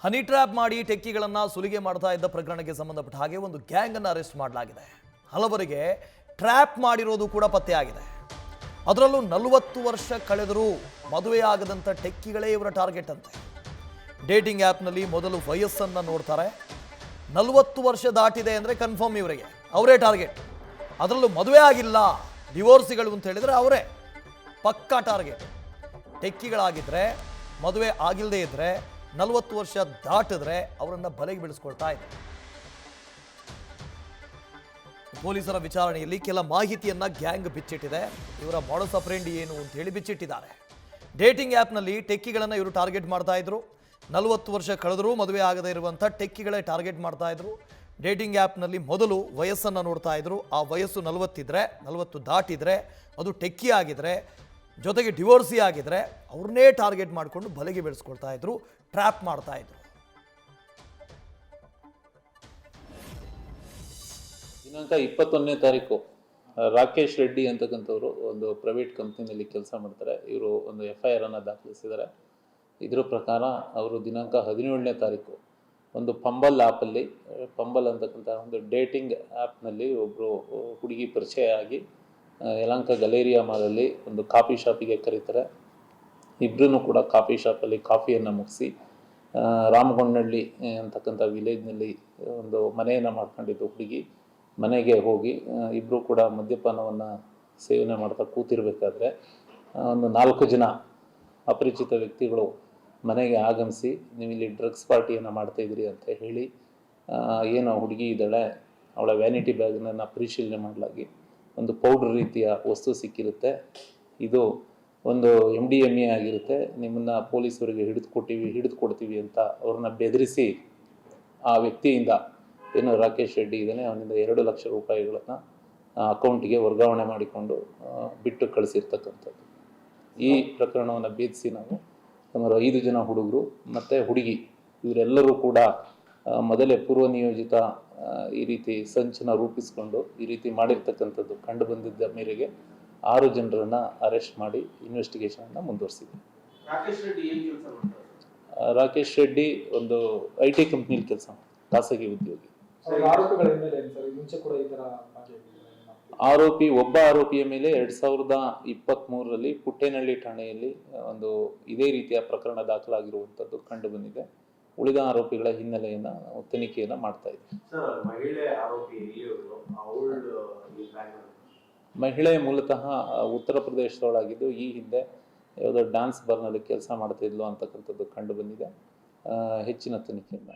Honey trap ಮಾಡಿ ಟೆಕ್ಕಿಗಳನ್ನು ಸುಲಿಗೆ ಮಾಡ್ತಾ ಇದ್ದ ಪ್ರಕರಣಕ್ಕೆ ಸಂಬಂಧಪಟ್ಟ ಹಾಗೆ ಒಂದು ಗ್ಯಾಂಗ್ ಅನ್ನು ಅರೆಸ್ಟ್ ಮಾಡಲಾಗಿದೆ. ಹಲವರಿಗೆ ಟ್ರ್ಯಾಪ್ ಮಾಡಿರೋದು ಕೂಡ ಪತ್ತೆಯಾಗಿದೆ. ಅದರಲ್ಲೂ 40 ವರ್ಷ ಕಳೆದರೂ ಮದುವೆಯಾಗದಂಥ ಟೆಕ್ಕಿಗಳೇ ಇವರ ಟಾರ್ಗೆಟ್ ಅಂತೆ. ಡೇಟಿಂಗ್ ಆ್ಯಪ್ನಲ್ಲಿ ಮೊದಲು ವಯಸ್ಸನ್ನು ನೋಡ್ತಾರೆ. 40 ವರ್ಷ ದಾಟಿದೆ ಅಂದರೆ ಕನ್ಫರ್ಮ್ ಇವರಿಗೆ ಅವರೇ ಟಾರ್ಗೆಟ್. ಅದರಲ್ಲೂ ಮದುವೆ ಆಗಿಲ್ಲ, ಡಿವೋರ್ಸಿಗಳು ಅಂತ ಹೇಳಿದರೆ ಅವರೇ ಪಕ್ಕಾ ಟಾರ್ಗೆಟ್. ಟೆಕ್ಕಿಗಳಾಗಿದ್ದರೆ, ಮದುವೆ ಆಗಿಲ್ಲದೆ ಇದ್ದರೆ, 40 ವರ್ಷ ದಾಟಿದ್ರೆ ಅವರನ್ನು ಬಲೆಗೆ ಬೀಳಿಸ್ಕೊಳ್ತಾ ಇದೆ. ಪೊಲೀಸರ ವಿಚಾರಣೆಯಲ್ಲಿ ಕೆಲ ಮಾಹಿತಿಯನ್ನ ಗ್ಯಾಂಗ್ ಬಿಚ್ಚಿಟ್ಟಿದೆ. ಇವರ ಮಾಡಸ್ ಆಪರೆಂಡಿ ಏನು ಅಂತ ಹೇಳಿ ಬಿಚ್ಚಿಟ್ಟಿದ್ದಾರೆ. ಡೇಟಿಂಗ್ ಆ್ಯಪ್ನಲ್ಲಿ ಟೆಕ್ಕಿಗಳನ್ನು ಇವರು ಟಾರ್ಗೆಟ್ ಮಾಡ್ತಾ ಇದ್ರು. 40 ವರ್ಷ ಕಳೆದರೂ ಮದುವೆ ಆಗದೇ ಇರುವಂಥ ಟೆಕ್ಕಿಗಳೇ ಟಾರ್ಗೆಟ್ ಮಾಡ್ತಾ ಇದ್ರು. ಡೇಟಿಂಗ್ ಆ್ಯಪ್ನಲ್ಲಿ ಮೊದಲು ವಯಸ್ಸನ್ನು ನೋಡ್ತಾ ಇದ್ರು. ಆ ವಯಸ್ಸು 40 ದಾಟಿದ್ರೆ ಅದು ಟೆಕ್ಕಿ ಆಗಿದ್ರೆ, ಜೊತೆಗೆ ಡಿವೋರ್ಸಿ ಆಗಿದ್ರೆ ಅವ್ರನ್ನೇ ಟಾರ್ಗೆಟ್ ಮಾಡಿಕೊಂಡು ಬಲೆಗೆ ಬೆಳೆಸ್ಕೊಳ್ತಾ ಇದ್ರು, ಟ್ರ್ಯಾಪ್ ಮಾಡ್ತಾ ಇದ್ರು. ದಿನಾಂಕ 21ನೇ ತಾರೀಕು ರಾಕೇಶ್ ರೆಡ್ಡಿ ಅಂತಕ್ಕಂಥವ್ರು ಒಂದು ಪ್ರೈವೇಟ್ ಕಂಪ್ನಿನಲ್ಲಿ ಕೆಲಸ ಮಾಡ್ತಾರೆ. ಇವರು ಒಂದು FIR ಅನ್ನು ದಾಖಲಿಸಿದ್ದಾರೆ. ಇದರ ಪ್ರಕಾರ ಅವರು ದಿನಾಂಕ 17ನೇ ತಾರೀಕು ಒಂದು ಪಂಬಲ್ ಆ್ಯಪಲ್ಲಿ, ಪಂಬಲ್ ಅಂತಕ್ಕಂಥ ಒಂದು ಡೇಟಿಂಗ್ ಆ್ಯಪ್ನಲ್ಲಿ ಒಬ್ಬರು ಹುಡುಗಿ ಪರಿಚಯ ಆಗಿ ಯಲಹಂಕ ಗಲೇರಿಯಾ ಮಾಲಲ್ಲಿ ಒಂದು ಕಾಫಿ ಶಾಪಿಗೆ ಕರೀತಾರೆ. ಇಬ್ಬರೂ ಕೂಡ ಕಾಫಿ ಶಾಪಲ್ಲಿ ಕಾಫಿಯನ್ನು ಮುಗಿಸಿ ರಾಮಗೊಂಡನಹಳ್ಳಿ ಅಂತಕ್ಕಂಥ ವಿಲೇಜ್ನಲ್ಲಿ ಒಂದು ಮನೆಯನ್ನು ಮಾಡ್ಕೊಂಡಿದ್ದು ಹುಡುಗಿ ಮನೆಗೆ ಹೋಗಿ ಇಬ್ಬರು ಕೂಡ ಮದ್ಯಪಾನವನ್ನು ಸೇವನೆ ಮಾಡ್ತಾ ಕೂತಿರ್ಬೇಕಾದ್ರೆ ಒಂದು 4 ಜನ ಅಪರಿಚಿತ ವ್ಯಕ್ತಿಗಳು ಮನೆಗೆ ಆಗಮಿಸಿ, ನೀವು ಇಲ್ಲಿ ಡ್ರಗ್ಸ್ ಪಾರ್ಟಿಯನ್ನು ಮಾಡ್ತಾಯಿದ್ದೀರಿ ಅಂತ ಹೇಳಿ, ಏನು ಹುಡುಗಿ ಇದ್ದಾಳೆ ಅವಳ ವ್ಯಾನಿಟಿ ಬ್ಯಾಗ್ನನ್ನು ಪರಿಶೀಲನೆ ಮಾಡಲಾಗಿ ಒಂದು ಪೌಡ್ರ್ ರೀತಿಯ ವಸ್ತು ಸಿಕ್ಕಿರುತ್ತೆ. ಇದು ಒಂದು MDMA ಆಗಿರುತ್ತೆ. ನಿಮ್ಮನ್ನು ಪೊಲೀಸರಿಗೆ ಹಿಡಿದುಕೊಡ್ತೀವಿ ಅಂತ ಅವ್ರನ್ನ ಬೆದರಿಸಿ ಆ ವ್ಯಕ್ತಿಯಿಂದ, ಏನು ರಾಕೇಶ್ ರೆಡ್ಡಿ ಇದ್ದಾನೆ, ಅವನಿಂದ 2 ಲಕ್ಷ ರೂಪಾಯಿಗಳನ್ನು ಅಕೌಂಟಿಗೆ ವರ್ಗಾವಣೆ ಮಾಡಿಕೊಂಡು ಬಿಟ್ಟು ಕಳಿಸಿರ್ತಕ್ಕಂಥದ್ದು. ಈ ಪ್ರಕರಣವನ್ನು ಭೇದಿಸಿ ನಾವು ಸುಮಾರು 5 ಜನ ಹುಡುಗರು ಮತ್ತು ಹುಡುಗಿ ಇವರೆಲ್ಲರೂ ಕೂಡ ಮೊದಲೇ ಪೂರ್ವ ನಿಯೋಜಿತ ಈ ರೀತಿ ಸಂಚನ್ನು ರೂಪಿಸಿಕೊಂಡು ಈ ರೀತಿ ಮಾಡಿರ್ತಕ್ಕಂಥದ್ದು ಕಂಡು ಬಂದಿದ್ದ ಮೇರೆಗೆ 6 ಜನರನ್ನು ಅರೆಸ್ಟ್ ಮಾಡಿ ಇನ್ವೆಸ್ಟಿಗೇಷನನ್ನು ಮುಂದುವರಿಸಿದೆ. ರಾಕೇಶ್ ರೆಡ್ಡಿ ಒಂದು IT ಕಂಪ್ನಿಲಿ ಕೆಲಸ ಮಾಡ್ತಾರೆ, ಖಾಸಗಿ ಉದ್ಯೋಗಿ. ಒಬ್ಬ ಆರೋಪಿಯ ಮೇಲೆ 2023ರಲ್ಲಿ ಪುಟ್ಟೇನಹಳ್ಳಿ ಠಾಣೆಯಲ್ಲಿ ಒಂದು ಇದೇ ರೀತಿಯ ಪ್ರಕರಣ ದಾಖಲಾಗಿರುವಂಥದ್ದು ಕಂಡು ಬಂದಿದೆ. ಉಳಿದ ಆರೋಪಿಗಳ ಹಿನ್ನೆಲೆಯನ್ನು ತನಿಖೆಯನ್ನು ಮಾಡ್ತಾ ಇದ್ದೀವಿ. ಮಹಿಳೆ ಮೂಲತಃ ಉತ್ತರ ಪ್ರದೇಶದೊಳಗಿದ್ದು ಈ ಹಿಂದೆ ಯಾವುದೋ ಡ್ಯಾನ್ಸ್ ಬಾರ್ನಲ್ಲಿ ಕೆಲಸ ಮಾಡ್ತಾ ಇದ್ಲು ಅಂತಕ್ಕಂಥದ್ದು ಕಂಡು ಬಂದಿದೆ. ಹೆಚ್ಚಿನ ತನಿಖೆಯನ್ನು